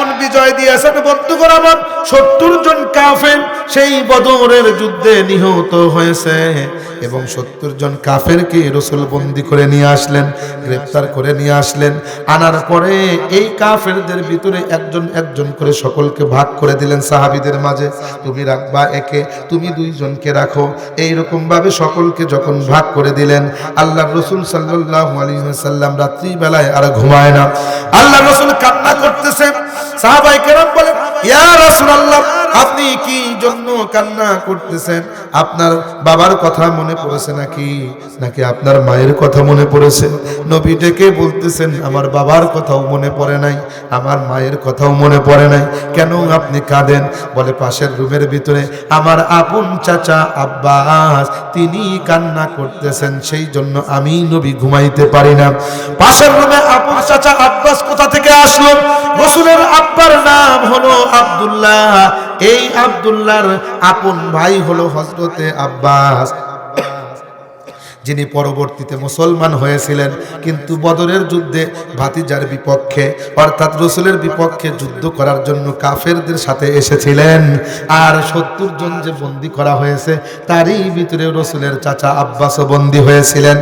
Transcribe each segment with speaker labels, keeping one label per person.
Speaker 1: এমন বিজয় দিয়েছেন বন্ধুগণ আমার, 70 জন কাফের সেই বদরের যুদ্ধে নিহত হয়েছে এবং 70 জন কাফেরকে রাসূল বন্দী করে নিয়ে আসলেন, গ্রেফতার করে নিয়ে আসলেন। আনার পরে এই কাফেরদের ভিতরে একজন একজন করে সকলকে ভাগ করে দিলেন সাহাবীদের মাঝে, তুমি রাখবা একে, তুমি 2 জনকে রাখো। এইরকম ভাবে সকলকে যখন ভাগ করে দিলেন, আল্লাহর রাসূল সাল্লাল্লাহু আলাইহি ওয়াসাল্লাম রাত্রি বেলায় আর ঘুমায় না। আল্লাহর রাসূল কান্না করতেছেন। সাহাবায়ে কেরাম বলেন, ইয়া রাসূলুল্লাহ, আপনি কি জন্য কান্না করতেছেন? আপনার বাবার কথা মনে পড়েছে নাকি আপনার মায়ের কথা মনে পড়েছে? নবী ডেকে বলতেছেন, আমার বাবার কথাও মনে পড়ে নাই, আমার মায়ের কথাও মনে পড়ে নাই, কেন আপনি কাঁদেন? বলে, পাশের রুমের ভিতরে আমার আপন চাচা আব্বাস তিনি কান্না করতেছেন, সেই জন্য আমি নবী ঘুমাইতে পারি না। পাশের রুমে আপন চাচা আব্বাস কোথা থেকে আসলো? রাসূলের আব্বার নাম হলো আব্দুল্লাহ, এই আব্দুল্লাহর আপন ভাই হলো হযরতে আব্বাস, যিনি পরবর্তীতে মুসলমান হয়েছিলেন, কিন্তু বদরের যুদ্ধে ভাতিজার বিপক্ষে অর্থাৎ রাসূলের বিপক্ষে যুদ্ধ করার জন্য কাফেরদের সাথে এসেছিলেন। আর 70 জন যে বন্দী করা হয়েছে তারই ভিতরে রাসূলের চাচা আব্বাসও বন্দী হয়েছিলেন।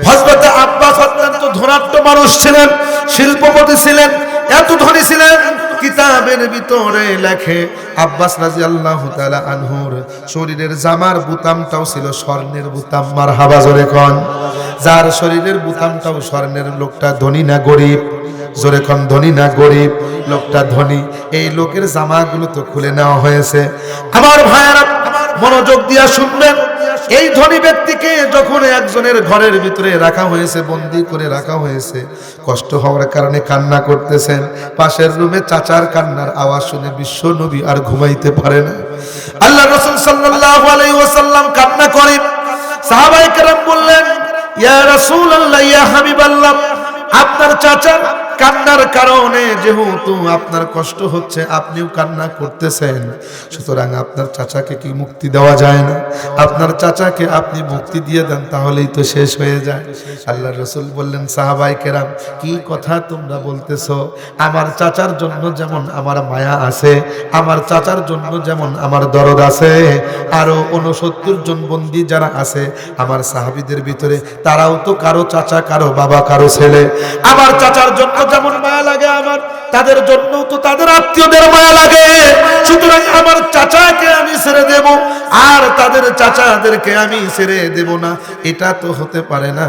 Speaker 1: হযরতে আব্বাস অত্যন্ত ধনাঢ্য মানুষ ছিলেন, শিল্পপতি ছিলেন, এত ধনী ছিলেন, কিতাবের ভিতরে লেখে আব্বাস রাদিয়াল্লাহু তাআলা আনহুর শরীরের জামার বুতামটাও ছিল স্বর্ণের বুতাম। মারহাবা জোরে কোন। যার শরীরের বুতামটাও স্বর্ণের, লোকটা ধনী না গরিব? জোরে কোন, ধনী না গরিব? লোকটা ধনী। এই লোকের জামাগুলো তো খুলে নেওয়া হয়েছে। আমার ভাইয়েরা মনোযোগ দিয়া শুনবেন, এই ধনী ব্যক্তিকে যখন একজনের ঘরের ভিতরে রাখা হয়েছে, বন্দী করে রাখা হয়েছে, কষ্ট হওয়ার কারণে কান্না করতেছেন। পাশের রুমে চাচার কান্নার আওয়াজ শুনে বিশ্ব নবী আর ঘুমাইতে পারে না। আল্লাহ রাসূল সাল্লাল্লাহু আলাইহি ওয়াসাল্লাম কান্না করে। সাহাবায়ে কেরাম বললেন, ইয়া রাসূলুল্লাহ, ইয়া হাবিবাল্লাহ, আপনার চাচার কান্নার কারণে যেহেতু আপনার কষ্ট হচ্ছে, আপনিও কান্না করতেছেন, সুতরাং আপনার চাচাকে কি মুক্তি দেওয়া যায় না? আপনার চাচাকে আপনি মুক্তি দিয়ে দেন, তাহলেই তো শেষ হয়ে যায়। আল্লাহর রাসূল বললেন, সাহাবায়ে কেরাম, কি কথা তোমরা বলতেছো? আমার চাচার জন্য যেমন আমার মায়া আছে, আমার চাচার জন্য যেমন আমার দরদ আছে, আরো 69 জন বন্দী যারা আছে আমার সাহাবীদের ভিতরে, তারাও তো কারো চাচা, কারো বাবা, কারো ছেলে। আমার চাচার জন্য যেমন মায়া লাগে আমার, তাদের জন্য তো তাদের আত্মীয়দের মায়া লাগে। সুতরাং আমার চাচাকে আমি ছেড়ে দেব আর তাদের চাচাদেরকে আমি ছেড়ে দেব না, এটা তো হতে পারে না।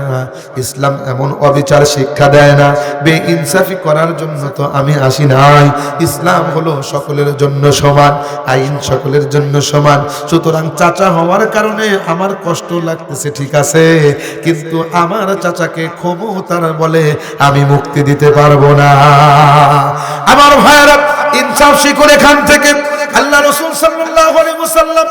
Speaker 1: ইসলাম এমন অবিচার শিক্ষা দেয় না, বেইনসাফি করার জন্য তো আমি আসি নাই। ইসলাম হলো সকলের জন্য সমান, আইন সকলের জন্য সমান। সুতরাং চাচা হওয়ার কারণে আমার কষ্ট লাগতেছে, ঠিক আছে, কিন্তু আমার চাচাকে ক্ষমতার বলে আমি মুক্তি দিতে পারবো না। আমার ভাইরা, ইনসাফ শিখুন এখান থেকে। আল্লাহ রাসূল সাল্লাল্লাহু আলাইহি ওয়াসাল্লাম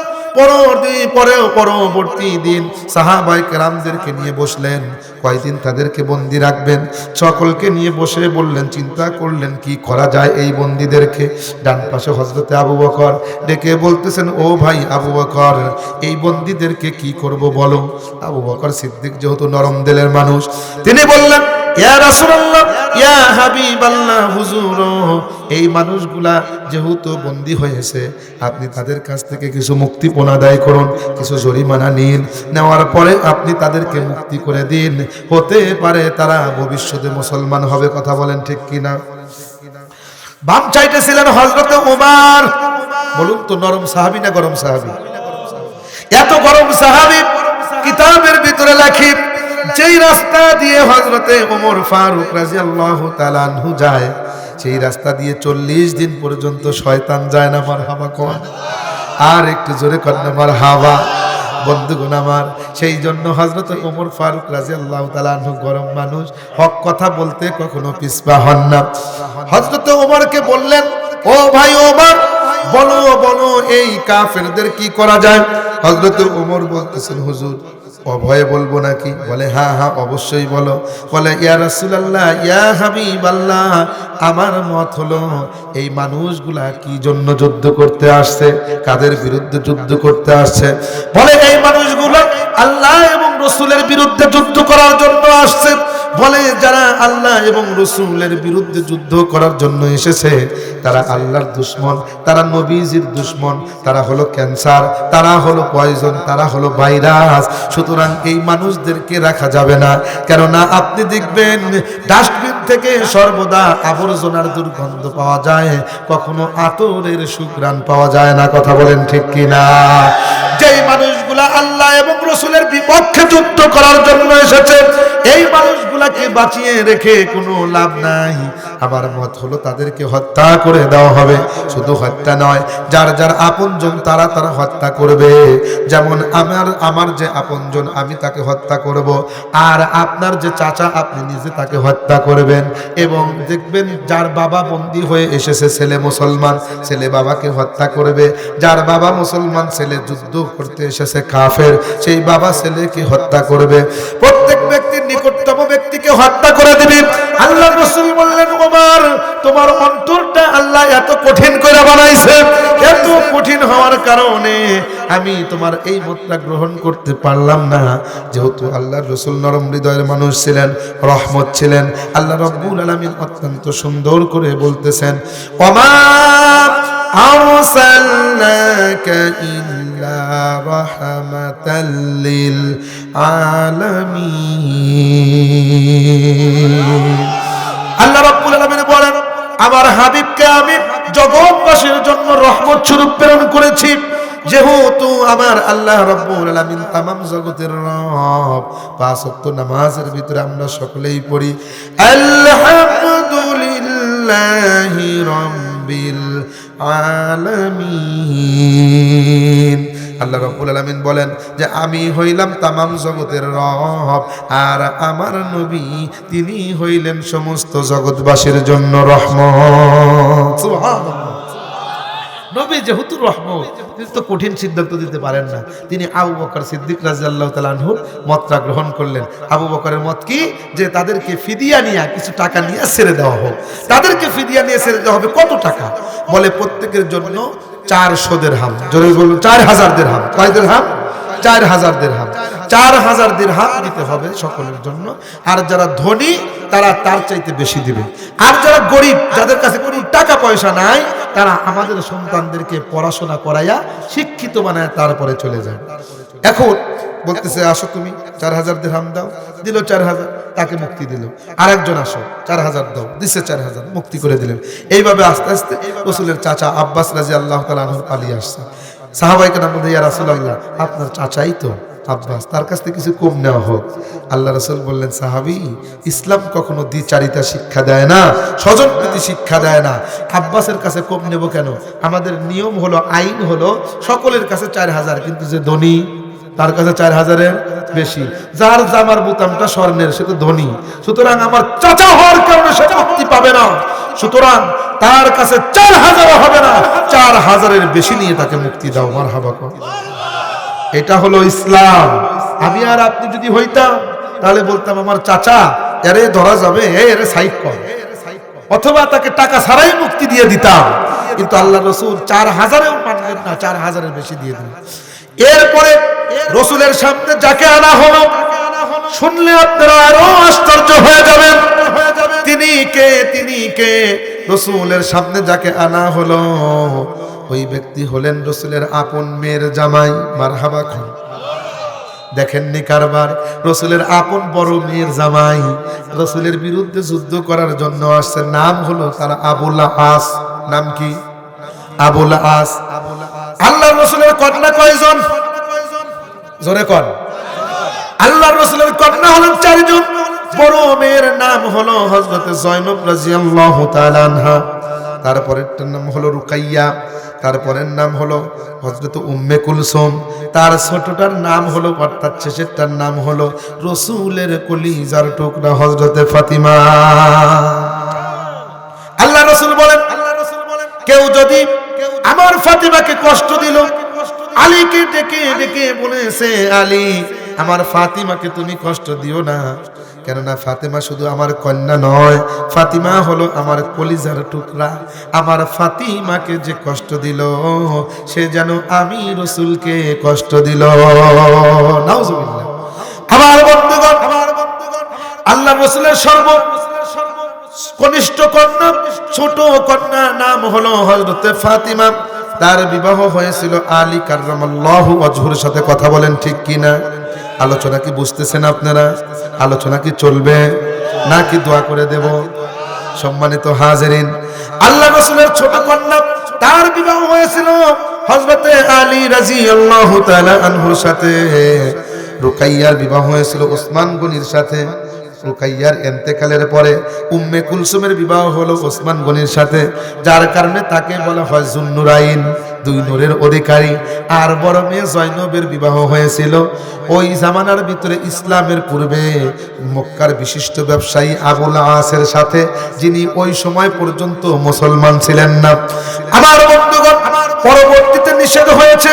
Speaker 1: পরবর্তী দিন সাহাবায়ে কেরামদেরকে নিয়ে বসলেন। কয়দিন তাদেরকে বন্দী রাখবেন, সকলকে নিয়ে বসে বললেন, চিন্তা করলেন কি করা যায় এই বন্দীদেরকে। ডান পাশে হযরতে আবু বকর ডেকে বলতেছেন, ও ভাই আবু বকর, এই বন্দীদেরকে কি করব বলো। আবু বকর সিদ্দিক যেহেতু নরম দিলের মানুষ, তিনি বললেন, ইয়া রাসূলুল্লাহ, ইয়া হাবিবাল্লাহ, হুজুর, এই মানুষগুলা যেহেতু বন্দী হয়েছে, আপনি তাদের কাছ থেকে কিছু মুক্তিপণ আদায় করুন, কিছু জরিমানা নিন, নেওয়ার পরে আপনি তাদেরকে মুক্তি করে দিন, হতে পারে তারা ভবিষ্যতে মুসলমান হবে। কথা বলেন ঠিক কিনা? বাম চাইতেছিলেন হযরতে ওমর। বলুন তো, নরম সাহাবী না গরম সাহাবী? এত গরম সাহাবী, কিতাবের ভিতরে লেখি, যেই রাস্তা দিয়ে হযরতে ওমর ফারুক রাদিয়াল্লাহু তাআলা আনহু যায়, সেই রাস্তা দিয়ে 40 দিন পর্যন্ত শয়তান যায় না। মারহাবা কোন। আর একটু জোরে কোন না মারহাবা। বন্ধুগণ আমার, সেই জন্য হযরতে ওমর ফারুক রাদিয়াল্লাহু তাআলা আনহু গরম মানুষ, হক কথা বলতে কখনো পিছপা হন না। হযরতে ওমরকে বললেন, ও ভাই ওমর, বলো বলো এই কাফেরদের কি করা যায়? হযরতে ওমর বলতেছেন, হুজুর অভয়ে বলবো নাকি? বলে, হ্যাঁ হ্যাঁ অবশ্যই বলো। বলে, ইয়া রাসূলুল্লাহ, ইয়া হাবিবাল্লাহ, আমার মত হলো এই মানুষগুলা কি জন্য যুদ্ধ করতে আসছে, কাদের বিরুদ্ধে যুদ্ধ করতে আসছে? বলে, এই মানুষগুলো আল্লাহ এবং রসুলের বিরুদ্ধে যুদ্ধ করার জন্য আসছে। বলে যারা আল্লাহ এবং রসুলের বিরুদ্ধে যুদ্ধ করার জন্য এসেছে তারা আল্লাহর দুশমন, তারা নবীজির দুশমন, তারা হলো ক্যান্সার, তারা হলো পয়জন, তারা হলো ভাইরাস। সুতরাং এই মানুষদেরকে রাখা যাবে না। কেননা আপনি দেখবেন ডাস্টবিন থেকে সর্বদা আবর্জনার দুর্গন্ধ পাওয়া যায়, কখনো আতরের সুঘ্রাণ পাওয়া যায় না। কথা বলেন ঠিক কিনা? যেই মানুষগুলা আল্লাহ এবং রসুলের বিপক্ষে যুদ্ধ করার জন্য এসেছে এই মানুষগুলাকে বাঁচিয়ে রেখে কোনো লাভ নাই। আমার মত হলো তাদেরকে হত্যা করে দেওয়া হবে। শুধু হত্যা নয়, যার যার আপনজন তারা তারা হত্যা করবে। যেমন আমার যে আপনজন আমি তাকে হত্যা করব, আর আপনার যে চাচা আপনি নিজে তাকে হত্যা করবেন। এবং দেখবেন যার বাবা বন্দী হয়ে এসেছে, ছেলে মুসলমান, ছেলে বাবাকে হত্যা করবে। যার বাবা মুসলমান, ছেলে যুদ্ধ করতে এসেছে কাফের, সেই বাবা ছেলেকে হত্যা করবে। প্রত্যেক ব্যক্তির নিকটতম ব্যক্তিকে হত্যা করে দিবে। আল্লাহ রাসূল বললেন, ওমর তোমার অন্তরটা আল্লাহ এত কঠিন করে বানাইছে, এত কঠিন হওয়ার কারণে আমি তোমার এই মতটা গ্রহণ করতে পারলাম না। যেহেতু আল্লাহর রাসূল নরম হৃদয়ের মানুষ ছিলেন, রহমত ছিলেন। আল্লাহ রাব্বুল আলামিন অত্যন্ত সুন্দর করে বলতেছেন, ওমা আরসালনাকা ইল্লা রাহমাতাল লিল আলামিন। আল্লাহ রাব্বুল আলামিন বলেন, আমার হাবিবকে আমি জগৎবাসীর জন্য রহমত স্বরূপ প্রেরণ করেছি। যেহেতু আমার আল্লাহ রাব্বুল আলামিন तमाम জগতের রব, পাঁচ ওয়াক্ত নামাজের ভিতরে আমরা সকলেই পড়ি আলহামদুলিল্লাহি রাব্বিল আলামিন। আল্লাহ রাব্বুল আলামিন বলেন যে আমি হইলাম तमाम জগতের রব, আর আমার নবী তিনি হইলেন সমস্ত জগৎবাসীর জন্য রহমত। সুবহানাল্লাহ। নবী যেহেতু রহমত, তিনি তো কঠিন সিদ্ধান্ত দিতে পারেন না। তিনি আবু বকর সিদ্দিক রাদিয়াল্লাহু তাআলা আনহুর মতটা গ্রহণ করলেন। আবু বকরের মত কি, যে তাদেরকে ফিদিয়া নিয়ে কিছু টাকা নিয়ে ছেড়ে দেওয়া হোক। তাদেরকে ফিদিয়া নিয়ে ছেড়ে দেওয়া হবে। কত টাকা? বলে প্রত্যেকের জন্য 400 দিরহাম। জোরে বলুন 4000 দিরহাম। কয় দিরহাম? 4000 দিরহাম। 4000 দিরহাম দিতে হবে সকলের জন্য। আর যারা ধনী তারা তার চাইতে বেশি দিবে। আর যারা গরিব, যাদের কাছে কোনো টাকা পয়সা নাই, তারা আমাদের সন্তানদেরকে পড়াশোনা করাইয়া শিক্ষিত বানায় তারপরে চলে যায়। এখন বলতেছে আসো তুমি 4000 দিরহাম দাও, দিল 4000, তাকে মুক্তি দিল। আরেকজন আসো 4000 দাও, দিছে 4000, মুক্তি করে দিলেন। এইভাবে আস্তে আস্তে রাসূলের চাচা আব্বাস রাদিয়াল্লাহু তাআলা আনহু পালিয়ে আসছে। সাহাবায়ে কেরাম বললেন, ইয়া রাসূলুল্লাহ, আপনার চাচাই তো আব্বাস, তার কাছ থেকে কিছু কম নেওয়া হোক। আল্লাহ রাসূল বললেন, সাহাবী, ইসলাম কখনো দ্বিচারিতা শিক্ষা দেয় না, স্বজনপ্রীতি শিক্ষা দেয় না। আব্বাসের কাছে কম নেব কেন? আমাদের নিয়ম হলো, আইন হলো সকলের কাছে 4000, কিন্তু যে ধনী তার কাছে 4000-এর বেশি। যার জামার বোতামটা স্বর্ণের সে তো ধনী, সুতরাং আমার চাচা হওয়ার কারণে সে মুক্তি পাবে না। সুতরাং তার কাছে 4000 হবে না, 4000-এর বেশি নিয়ে তাকে মুক্তি দাও। মারহাবা কর। এটা হলো ইসলাম। আমি আর আপনি যদি হইতাম তাহলে বলতাম আমার চাচা, এরে ধরা যাবে, এরে সাইড কর, অথবা তাকে টাকা ছাড়াই মুক্তি দিয়ে দিতাম। কিন্তু আল্লাহ রাসূল 4000-এও মানলেন না, 4000-এর বেশি দিয়ে দিলেন। এরপরে রাসূলের সামনে যাকে আনা হলো, শুনলে আপনারা আরো আশ্চর্য হয়ে যাবেন। তিনি কে? তিনি কে? রাসূলের সামনে যাকে আনা হলো ওই ব্যক্তি হলেন রাসূলের আপন মেয়ের জামাই। মারহাবা খান। দেখেননি কারবার? রাসূলের আপন বড় মেয়ের জামাই রাসূলের বিরুদ্ধে যুদ্ধ করার জন্য আসছে। নাম হলো তার আবুল আস। নাম কি? আবুল আস। আল্লাহর রাসূলের কন্যা কয়জন? জোরে কর। আল্লাহর রাসূলের কন্যা হলেন 4 জন। বড় মেয়ের নাম হলো হযরত জয়নব রাদিয়াল্লাহু তাআলা আনহা। তারপরেরটার নাম হলো রুকাইয়া। তারপরের নাম হলো হযরত উম্মে কুলসুম। তার ছোটটার নাম হলো, অর্থাৎ শেষেরটার নাম হলো রাসূলের কলিজার টুকরা হযরত ফাতিমা। আল্লাহ রাসূল বলেন, কেউ যদি আমার ফাতিমাকে কষ্ট দিল, আলীকে ডেকে ডেকে বলেছে, আলী আমার ফাতিমাকে তুমি কষ্ট দিও না, কেননা ফাতিমা শুধু আমার কন্যা নয়, ফাতিমা হলো আমার কলিজার টুকরা। আমার ফাতিমাকে যে কষ্ট দিল সে যেন আমি রাসূলকে কষ্ট দিল। নাউজুবিল্লাহ। আল্লাহ রাসূলের কনিষ্ঠ কন্যা, ছোট কন্যা নাম হলো হযরত ফাতিমা। তার বিবাহ হয়েছিল আলী কাররামাল্লাহু ওয়াজহুর সাথে। কথা বলেন ঠিক কিনা? আলোচনা কি বুঝতেছেন আপনারা? আলোচনা কি চলবে নাকি দোয়া করে দেব? সম্মানিত হাজিরিন, আল্লাহ রাসূলের ছোট কন্যা, তার বিবাহ হয়েছিল হযরত আলী রাদিয়াল্লাহু তাআলা আনহুর সাথে। রুকাইয়ার বিবাহ হয়েছিল ওসমান গনির সাথে। রুকাইয়ার ইন্তেকালের পরে উম্মে কুলসুমের বিবাহ হলো ওসমান গনির সাথে, যার কারণে তাকে বলা হয় যুন্নুরাইন, দুই নূরের অধিকারী। আর বড় মেয়ে জয়নবের বিবাহ হয়েছিল ওই জামানার ভিতরে, ইসলামের পূর্বে, মক্কার বিশিষ্ট ব্যবসায়ী আবুল আসের সাথে, যিনি ওই সময় পর্যন্ত মুসলমান ছিলেন না। আমার বন্ধুগণ, পরবর্তীতে নিষেধ হয়েছে,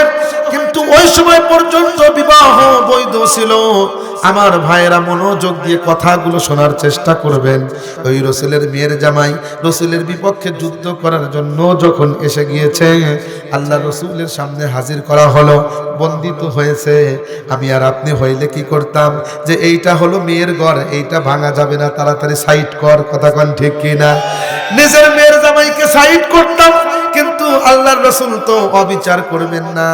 Speaker 1: কিন্তু ওই সময় পর্যন্ত বিবাহ বৈধ ছিল। আমার ভাইয়েরা মনোযোগ দিয়ে কথাগুলো শোনার চেষ্টা করবেন। ওই রসুলের মেয়ের জামাই রসুলের বিপক্ষে যুদ্ধ করার জন্য যখন এসে গিয়েছে, আল্লাহ রসুলের সামনে হাজির করা হলো, বন্দিত হয়েছে। আমি আর আপনি হইলে কি করতাম, যে এইটা হলো মেয়ের ঘর, এইটা ভাঙা যাবে না, তাড়াতাড়ি সাইড কর। কথা কন ঠিক কিনা? নিজের মেয়ের জামাইকে সাইড করতাম, কিন্তু আল্লাহর রাসূল তো অবিচার করবেন না।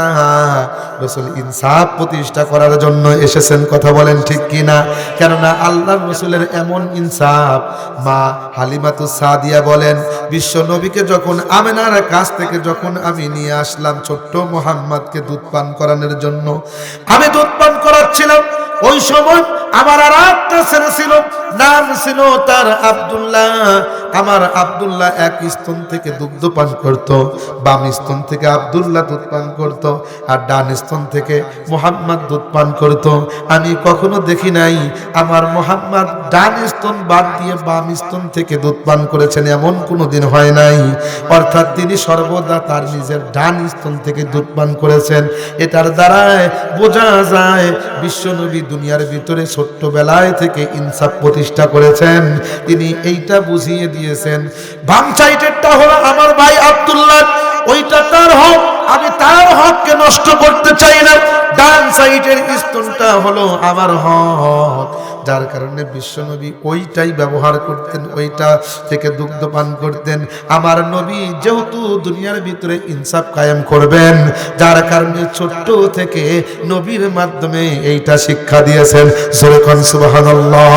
Speaker 1: রাসূল ইনসাফ প্রতিষ্ঠা করার জন্য এসেছেন। কথা বলেন ঠিক কিনা? কেননা আল্লাহর রাসূলের এমন ইনসাফ, মা হালিমাতুস সাদিয়া বলেন, বিশ্ব নবীকে যখন আমেনার কাছ থেকে যখন আমি নিয়ে আসলাম ছোট্ট মুহাম্মদকে দুধ পান করানোর জন্য, আমি দুধ পান করাচ্ছিলাম। ওই সময় আমার আর একটা ছেলে ছিল, নাম ছিল তার আব্দুল্লাহ। আমার আব্দুল্লাহ এক স্তন থেকে দুগ্ধ পান করত, বাম স্তন থেকে আব্দুল্লাহ দুধ পান করত, আর ডান স্তন থেকে মুহাম্মদ দুধ পান করত। আমি কখনো দেখি নাই আমার মুহাম্মদ ডান স্তন বাদ দিয়ে বাম স্তন থেকে দুধ পান করেছেন, এমন কোনো দিন হয় নাই। অর্থাৎ তিনি সর্বদা তার নিজের ডান স্তন থেকে দুধ পান করেছেন। এটার দ্বারায় বোঝা যায় বিশ্বনবী দুনিয়ার ভিতরে ছোট্টবেলায় থেকে ইনসাফ প্রতিষ্ঠা করেছেন। তিনি এইটা বুঝিয়ে দিয়েছেন, বাম সাইডেরটা হলো আমার ভাই আব্দুল্লাহ, ওইটা তার হক, আমি তার হককে নষ্ট করতে চাই না। ডান সাইডের স্তনটা হলো আমার হক, যার কারণে বিশ্বনবী ওইটাই ব্যবহার করতেন, ওইটা থেকে দুগ্ধ পান করতেন। আমার নবী যেহেতু দুনিয়ার ভিতরে ইনসাফ কায়েম করবেন, যার কারণে ছোট্ট থেকে নবীর মাধ্যমে এইটা শিক্ষা দিয়েছেন। সুবহান সুবহানাল্লাহ।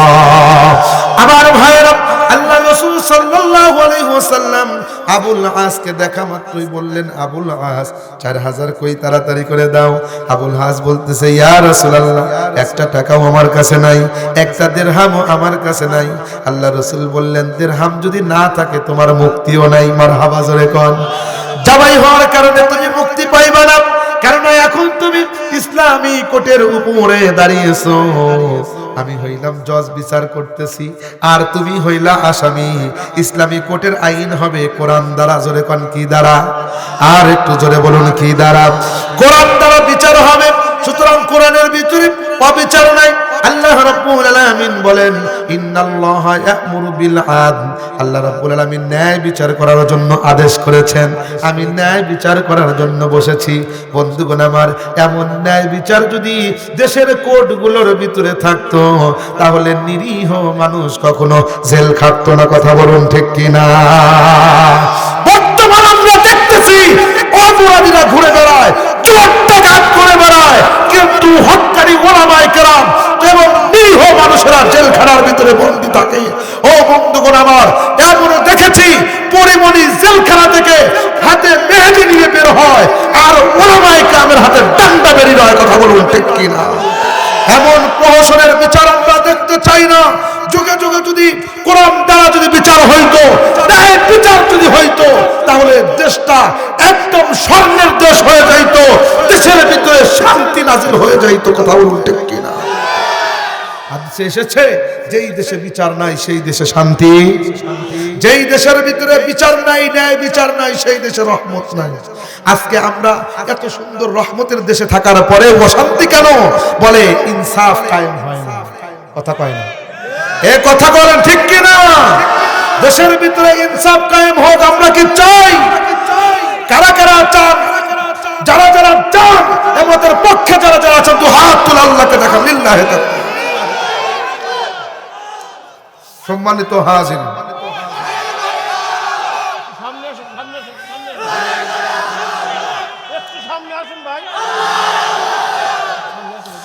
Speaker 1: আমার ভাইরা, আল্লাহ রাসূল সাল্লাল্লাহু আলাইহি ওয়াসাল্লাম আবুল আসকে দেখা মাত্রই বললেন, আবুল আস 4000 কই তাড়াতাড়ি করে দাও। আবুল আস বলতেছে, ইয়া রাসূলুল্লাহ, একটা টাকাও আমার কাছে নাই, একটা দিরহামও আমার কাছে নাই। আল্লাহ রাসূল বললেন, দিরহাম যদি না থাকে তোমার মুক্তিও নাই। মারহাবা, জোরে কোন। জামাই হওয়ার কারণে তুমি মুক্তি পাইবা না, কারণ এখন তুমি ইসলামী কোর্টের উপরে দাঁড়িয়েছো। আমি হইলাম জজ, বিচার করতেছি, আর তুমি হইলা আসামি। ইসলামী কোর্টের আইন হবে কোরআন দ্বারা। জোরে কোন কি দ্বারা? আর একটু জোরে বলুন কি দ্বারা? কোরআন দ্বারা বিচার হবে। সুতরাং কোরআনের ভিতরে অবিচার নাই। আল্লাহ রাব্বুল আলামিন বলেন, ইন্নাল্লাহা ইয়া'মুরু বিল আদল। আল্লাহ রাব্বুল আলামিন ন্যায় বিচার করার জন্য আদেশ করেছেন। আমি ন্যায় বিচার করার জন্য বসেছি। বন্ধুগণ আমার, এমন ন্যায় বিচার যদি দেশের কোর্টগুলোর ভিতরে থাকতো, তাহলে নিরীহ মানুষ কখনো জেল খাটতো না। কথা বলুন ঠিক কিনা? বর্তমান আমরা দেখতেছি অপরাধীরা ঘুরে বেড়ায়, চোর ডাকাত করে বেড়ায়, কিন্তু হত্যাকারী ওলামায়ে কেরাম এবং নিরীহ মানুষেরা জেলখানার ভিতরে বন্দী থাকে। ও বন্ধুগণ আমার, এমনও দেখেছি পরিমণি জেলখানা থেকে হাতে মেহেদি নিয়ে বের হয়, আর ওলামায়ে কেরামের হাতে ডান্ডা বেরিয়ে হয়। কথা বলুন ঠিক কিনা? এমন প্রহসনের বিচার আমরা দেখতে চাই না। যুগে যুগে যদি কোরআন দ্বারা যদি বিচার হইতো, ন্যায় বিচার যদি হইতো, তাহলে দেশটা একদম স্বর্ণের দেশ হয়ে যাইতো, দেশের ভিতরে শান্তি নাজিল হয়ে যাইতো। কথা বলুন ঠিক কিনা? হাদিসে এসেছে, যেই দেশে বিচার নাই সেই দেশে শান্তি, যেই দেশের ভিতরে বিচার নাই, ন্যায় বিচার নাই, সেই দেশে রহমত নাই। আজকে আমরা এত সুন্দর রহমতের দেশে থাকার পরে অশান্তি কেন? বলে ইনসাফ কায়েম হয় না। কথা কয় না? এ কথা বলেন ঠিক কিনা? দেশের ভিতরে ইনসাফ কায়েম হোক, আমরা কি চাই? কারা কারা চান? যারা যারা চান, আমাদের পক্ষে যারা যারা আছেন, তো হাত তুলে আল্লাহকে দেখা। লিল্লাহি তাআলা। সম্মানিত হাজির,